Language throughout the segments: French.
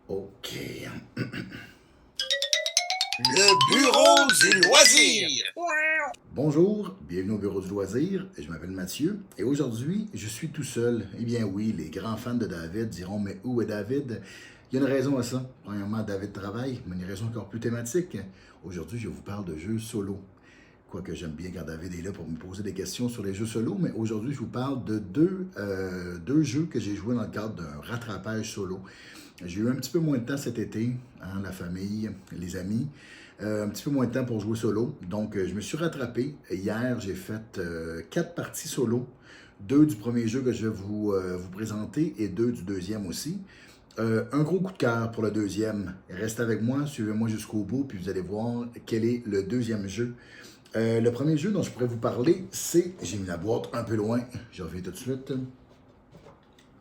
OK. Le bureau du loisir. Bonjour, bienvenue au bureau du loisir. Je m'appelle Mathieu et aujourd'hui, je suis tout seul. Eh bien oui, les grands fans de David diront, mais où est David? Il y a une raison à ça. Premièrement, David travaille, mais une raison encore plus thématique. Aujourd'hui, je vous parle de jeux solo. Quoique j'aime bien quand David est là pour me poser des questions sur les jeux solo, mais aujourd'hui, je vous parle de deux jeux que j'ai joués dans le cadre d'un rattrapage solo. J'ai eu un petit peu moins de temps cet été, hein, la famille, les amis. Un petit peu moins de temps pour jouer solo. Donc, je me suis rattrapé. Hier, j'ai fait 4 parties solo. 2 du premier jeu que je vais vous présenter et 2 du deuxième aussi. Un gros coup de cœur pour le deuxième. Restez avec moi, suivez-moi jusqu'au bout, puis vous allez voir quel est le deuxième jeu. Le premier jeu dont je pourrais vous parler, c'est, j'ai mis la boîte un peu loin, je reviens tout de suite,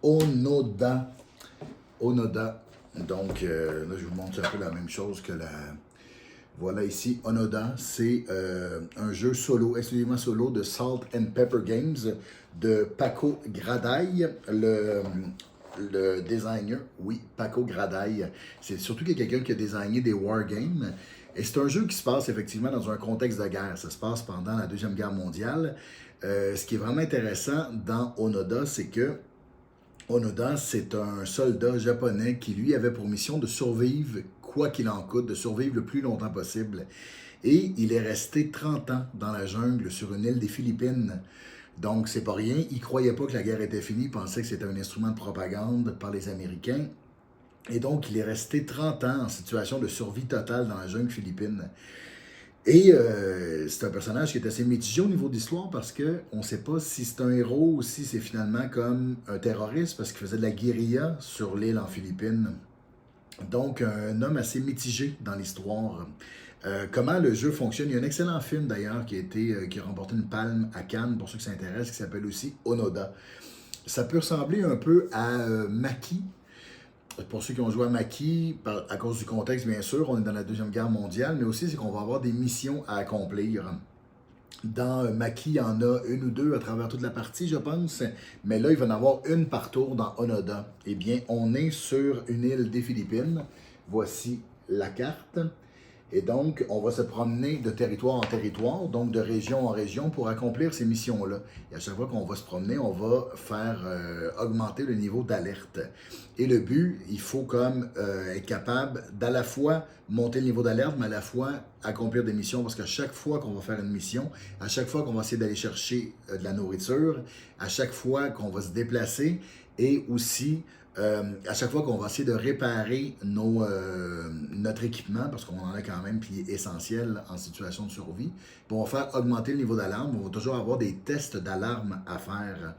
Onoda. Onoda. Donc, là, je vous montre un peu la même chose que la... Voilà ici, Onoda, c'est un jeu solo, exclusivement solo de Salt and Pepper Games de Paco Gradaille, le designer. Oui, Paco Gradaille. C'est surtout qu'il y a quelqu'un qui a designé des wargames. Et c'est un jeu qui se passe effectivement dans un contexte de guerre. Ça se passe pendant la Deuxième Guerre mondiale. Ce qui est vraiment intéressant dans Onoda, c'est que Onoda, c'est un soldat japonais qui, lui, avait pour mission de survivre, quoi qu'il en coûte, de survivre le plus longtemps possible. Et il est resté 30 ans dans la jungle sur une île des Philippines. Donc, c'est pas rien. Il croyait pas que la guerre était finie, il pensait que c'était un instrument de propagande par les Américains. Et donc, il est resté 30 ans en situation de survie totale dans la jungle philippine. Et c'est un personnage qui est assez mitigé au niveau de l'histoire parce qu'on ne sait pas si c'est un héros ou si c'est finalement comme un terroriste parce qu'il faisait de la guérilla sur l'île en Philippines. Donc, un homme assez mitigé dans l'histoire. Comment le jeu fonctionne? Il y a un excellent film d'ailleurs qui a remporté une palme à Cannes pour ceux qui s'intéressent, qui s'appelle aussi Onoda. Ça peut ressembler un peu à Maki. Pour ceux qui ont joué à Maki, à cause du contexte, bien sûr, on est dans la Deuxième Guerre mondiale, mais aussi c'est qu'on va avoir des missions à accomplir. Dans Maki, il y en a une ou deux à travers toute la partie, je pense. Mais là, il va y en avoir une par tour dans Onoda. Eh bien, on est sur une île des Philippines. Voici la carte. Et donc, on va se promener de territoire en territoire, donc de région en région pour accomplir ces missions-là. Et à chaque fois qu'on va se promener, on va faire augmenter le niveau d'alerte. Et le but, il faut comme être capable d'à la fois monter le niveau d'alerte, mais à la fois accomplir des missions, parce qu'à chaque fois qu'on va faire une mission, à chaque fois qu'on va essayer d'aller chercher de la nourriture, à chaque fois qu'on va se déplacer, et aussi à chaque fois qu'on va essayer de réparer notre équipement, parce qu'on en a quand même, qui est essentiel en situation de survie, puis on va faire augmenter le niveau d'alarme. On va toujours avoir des tests d'alarme à faire.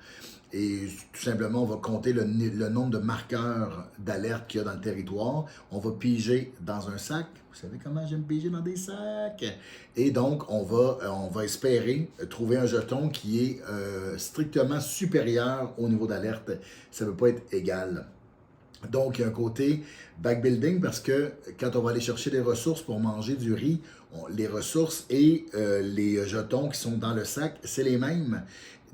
Et tout simplement, on va compter le nombre de marqueurs d'alerte qu'il y a dans le territoire. On va piger dans un sac. Vous savez comment j'aime piger dans des sacs? Et donc, on va espérer trouver un jeton qui est strictement supérieur au niveau d'alerte. Ça ne peut pas être égal. Donc, il y a un côté backbuilding parce que quand on va aller chercher des ressources pour manger du riz, les ressources et les jetons qui sont dans le sac, c'est les mêmes.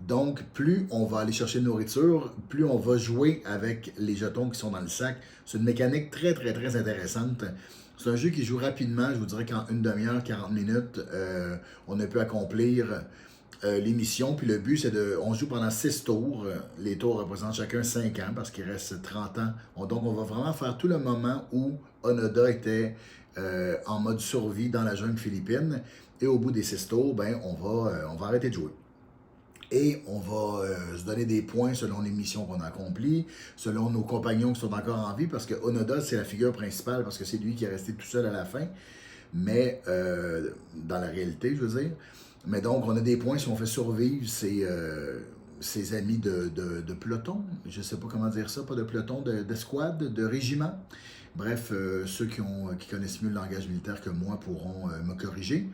Donc, plus on va aller chercher de nourriture, plus on va jouer avec les jetons qui sont dans le sac. C'est une mécanique très, très, très intéressante. C'est un jeu qui joue rapidement. Je vous dirais qu'en une demi-heure, 40 minutes, on a pu accomplir l'émission. Puis le but, c'est de. On joue pendant 6 tours. Les tours représentent chacun 5 ans parce qu'il reste 30 ans. Donc, on va vraiment faire tout le moment où Onoda était en mode survie dans la jungle philippine. Et au bout des 6 tours, ben, on va arrêter de jouer. Et on va se donner des points selon les missions qu'on a accomplies, selon nos compagnons qui sont encore en vie, parce que Onoda, c'est la figure principale, parce que c'est lui qui est resté tout seul à la fin. Mais dans la réalité, je veux dire. Mais donc, on a des points si on fait survivre ses amis de peloton. Je ne sais pas comment dire ça, pas de peloton, d'escouade, de régiment. Bref, ceux qui connaissent mieux le langage militaire que moi pourront me corriger.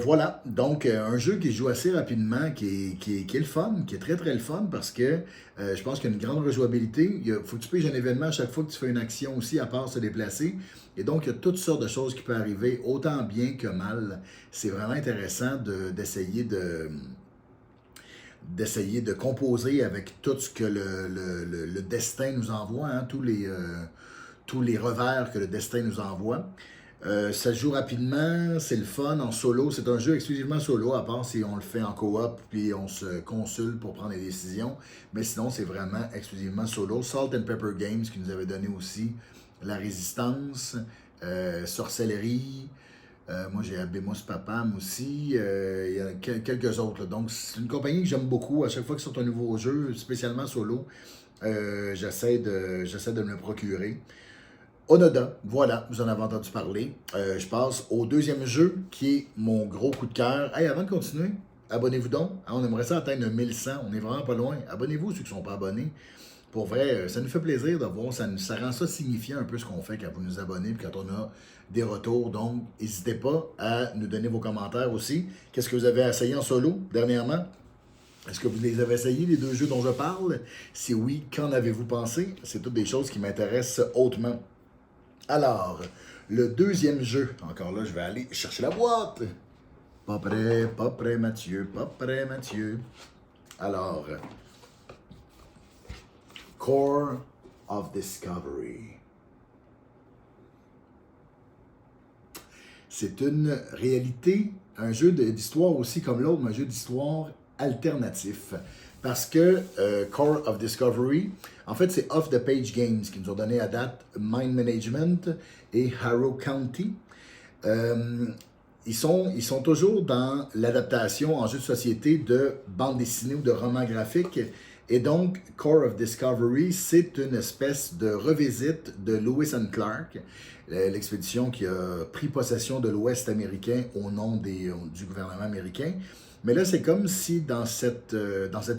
Voilà, donc un jeu qui joue assez rapidement, qui est le fun, qui est très très le fun parce que je pense qu'il y a une grande rejouabilité. Il faut que tu piges un événement à chaque fois que tu fais une action aussi, à part se déplacer. Et donc, il y a toutes sortes de choses qui peuvent arriver, autant bien que mal. C'est vraiment intéressant d'essayer de composer avec tout ce que le destin nous envoie, hein, tous les revers que le destin nous envoie. Ça se joue rapidement, c'est le fun en solo. C'est un jeu exclusivement solo, à part si on le fait en coop puis on se consulte pour prendre des décisions. Mais sinon, c'est vraiment exclusivement solo. Salt and Pepper Games qui nous avait donné aussi La Résistance, Sorcellerie. Moi, j'ai Abemus Papam aussi. Il y a quelques autres. Là. Donc, c'est une compagnie que j'aime beaucoup. À chaque fois qu'ils sortent un nouveau jeu, spécialement solo, j'essaie de me le procurer. Onoda, voilà, vous en avez entendu parler. Je passe au deuxième jeu qui est mon gros coup de cœur. Hey, avant de continuer, abonnez-vous donc. Hein, on aimerait ça atteindre 1100. On est vraiment pas loin. Abonnez-vous ceux qui ne sont pas abonnés. Pour vrai, ça nous fait plaisir de voir. Ça rend ça signifiant un peu ce qu'on fait quand vous nous abonnez et quand on a des retours. Donc, n'hésitez pas à nous donner vos commentaires aussi. Qu'est-ce que vous avez essayé en solo dernièrement? Est-ce que vous les avez essayés, les deux jeux dont je parle? Si oui, qu'en avez-vous pensé? C'est toutes des choses qui m'intéressent hautement. Alors, le deuxième jeu, encore là, je vais aller chercher la boîte. Pas prêt, Mathieu, pas prêt, Mathieu. Alors, Core of Discovery. C'est une réalité, un jeu d'histoire aussi comme l'autre, mais un jeu d'histoire alternatif. Parce que Core of Discovery, en fait, c'est Off the Page Games qui nous ont donné à date Mind Management et Harrow County. Ils sont toujours dans l'adaptation en jeu de société de bandes dessinées ou de romans graphiques. Et donc, Core of Discovery, c'est une espèce de revisite de Lewis and Clark, l'expédition qui a pris possession de l'Ouest américain au nom du gouvernement américain. Mais là, c'est comme si dans cet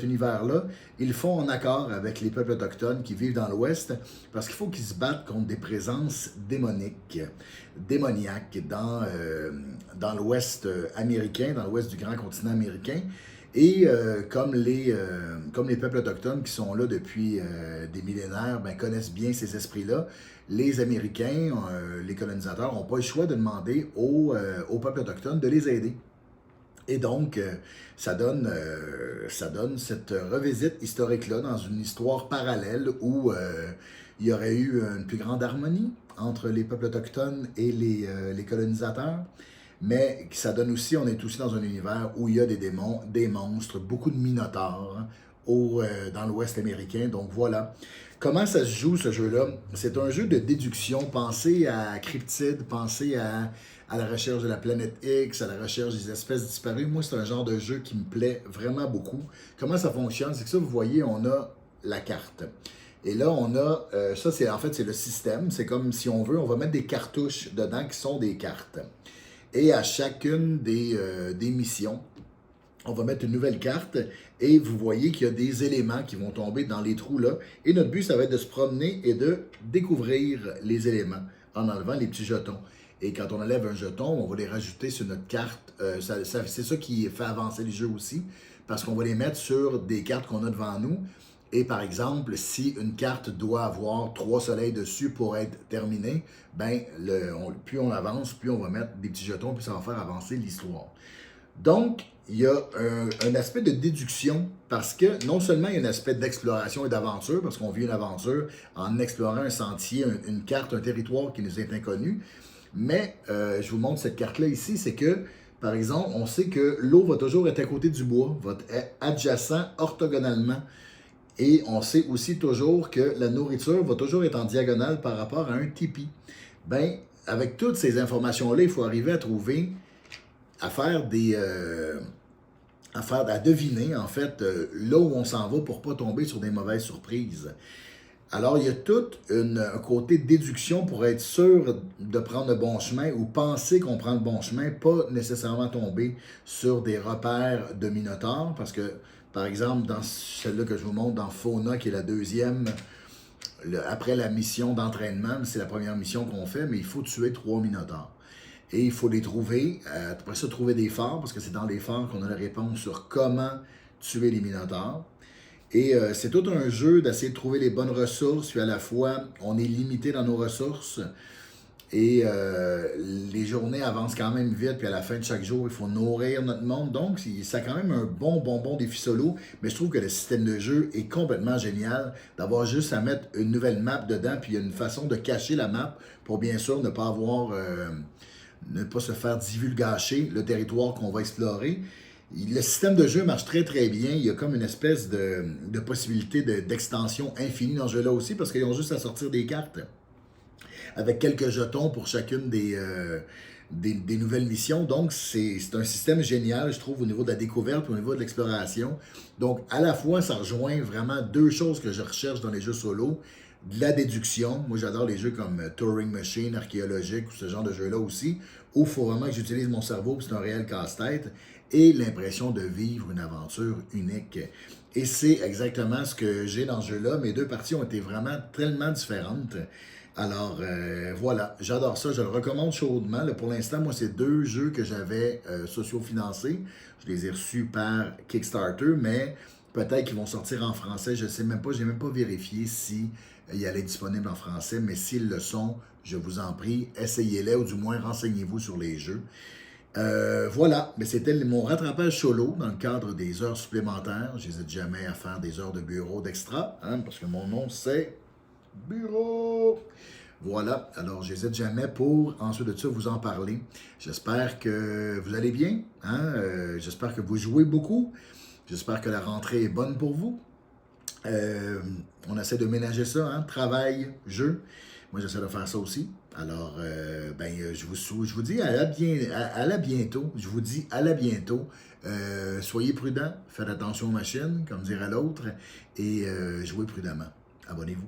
univers-là, ils font en accord avec les peuples autochtones qui vivent dans l'Ouest, parce qu'il faut qu'ils se battent contre des présences démoniaques dans l'Ouest américain, dans l'Ouest du grand continent américain. Et comme les peuples autochtones qui sont là depuis des millénaires connaissent bien ces esprits-là, les Américains, les colonisateurs, n'ont pas le choix de demander aux peuples autochtones de les aider. Et donc, ça donne cette revisite historique-là dans une histoire parallèle où il y aurait eu une plus grande harmonie entre les peuples autochtones et les colonisateurs. Mais ça donne aussi, on est aussi dans un univers où il y a des démons, des monstres, beaucoup de minotaures dans l'Ouest américain. Donc voilà. Comment ça se joue ce jeu-là? C'est un jeu de déduction. Pensez à Cryptid, pensez à la recherche de la planète X, à la recherche des espèces disparues. Moi, c'est un genre de jeu qui me plaît vraiment beaucoup. Comment ça fonctionne? C'est que ça, vous voyez, on a la carte. Et là, on a, ça, c'est le système. C'est comme si on veut, on va mettre des cartouches dedans qui sont des cartes. Et à chacune des missions, on va mettre une nouvelle carte et vous voyez qu'il y a des éléments qui vont tomber dans les trous là. Et notre but, ça va être de se promener et de découvrir les éléments en enlevant les petits jetons. Et quand on enlève un jeton, on va les rajouter sur notre carte. C'est ça qui fait avancer le jeu aussi, parce qu'on va les mettre sur des cartes qu'on a devant nous. Et par exemple, si une carte doit avoir 3 soleils dessus pour être terminée, plus on avance, plus on va mettre des petits jetons, puis ça va faire avancer l'histoire. Donc, il y a un aspect de déduction, parce que non seulement il y a un aspect d'exploration et d'aventure, parce qu'on vit une aventure en explorant un sentier, une carte, un territoire qui nous est inconnu, mais je vous montre cette carte-là ici, c'est que, par exemple, on sait que l'eau va toujours être à côté du bois, va être adjacent orthogonalement. Et on sait aussi toujours que la nourriture va toujours être en diagonale par rapport à un tipi. Avec toutes ces informations-là, il faut arriver à trouver, à deviner, en fait, là où on s'en va pour ne pas tomber sur des mauvaises surprises. Alors, il y a tout un côté de déduction pour être sûr de prendre le bon chemin ou penser qu'on prend le bon chemin, pas nécessairement tomber sur des repères de minotaures, parce que, par exemple, dans celle-là que je vous montre, dans Fauna, qui est la deuxième, après la mission d'entraînement, c'est la première mission qu'on fait, mais il faut tuer 3 minotaures. Et il faut les trouver, après ça, trouver des phares, parce que c'est dans les phares qu'on a la réponse sur comment tuer les minotaures. Et c'est tout un jeu d'essayer de trouver les bonnes ressources, puis à la fois, on est limité dans nos ressources. Et les journées avancent quand même vite, puis à la fin de chaque jour, il faut nourrir notre monde. Donc, ça a quand même un bon défi solo. Mais je trouve que le système de jeu est complètement génial. D'avoir juste à mettre une nouvelle map dedans, puis il y a une façon de cacher la map pour bien sûr ne pas avoir, ne pas se faire divulgacher le territoire qu'on va explorer. Le système de jeu marche très bien. Il y a comme une espèce de possibilité d'extension infinie dans ce jeu-là aussi, parce qu'ils ont juste à sortir des cartes avec quelques jetons pour chacune des nouvelles missions. Donc, c'est un système génial, je trouve, au niveau de la découverte, au niveau de l'exploration. Donc, à la fois, ça rejoint vraiment deux choses que je recherche dans les jeux solo. De la déduction. Moi, j'adore les jeux comme Turing Machine, archéologique, ou ce genre de jeux-là aussi, où il faut vraiment que j'utilise mon cerveau, puis c'est un réel casse-tête, et l'impression de vivre une aventure unique. Et c'est exactement ce que j'ai dans ce jeu-là. Mes deux parties ont été vraiment tellement différentes. Alors, voilà, j'adore ça, je le recommande chaudement. Là, pour l'instant, moi, c'est deux jeux que j'avais socio-financés. Je les ai reçus par Kickstarter, mais peut-être qu'ils vont sortir en français. Je ne sais même pas, je n'ai même pas vérifié si ils allaient être disponibles en français, mais s'ils le sont, je vous en prie, essayez-les ou du moins renseignez-vous sur les jeux. Voilà, mais c'était mon rattrapage solo dans le cadre des heures supplémentaires. Je n'hésite jamais à faire des heures de bureau d'extra, hein, parce que mon nom c'est Bureau. Voilà, alors j'hésite jamais pour ensuite de ça vous en parler. J'espère que vous allez bien, hein? J'espère que vous jouez beaucoup. J'espère que la rentrée est bonne pour vous. On essaie de ménager ça, hein? Travail, jeu. Moi, j'essaie de faire ça aussi. Alors, je vous dis à la bientôt. Je vous dis à la bientôt. Soyez prudents, faites attention aux machines, comme dirait l'autre, et jouez prudemment. Abonnez-vous.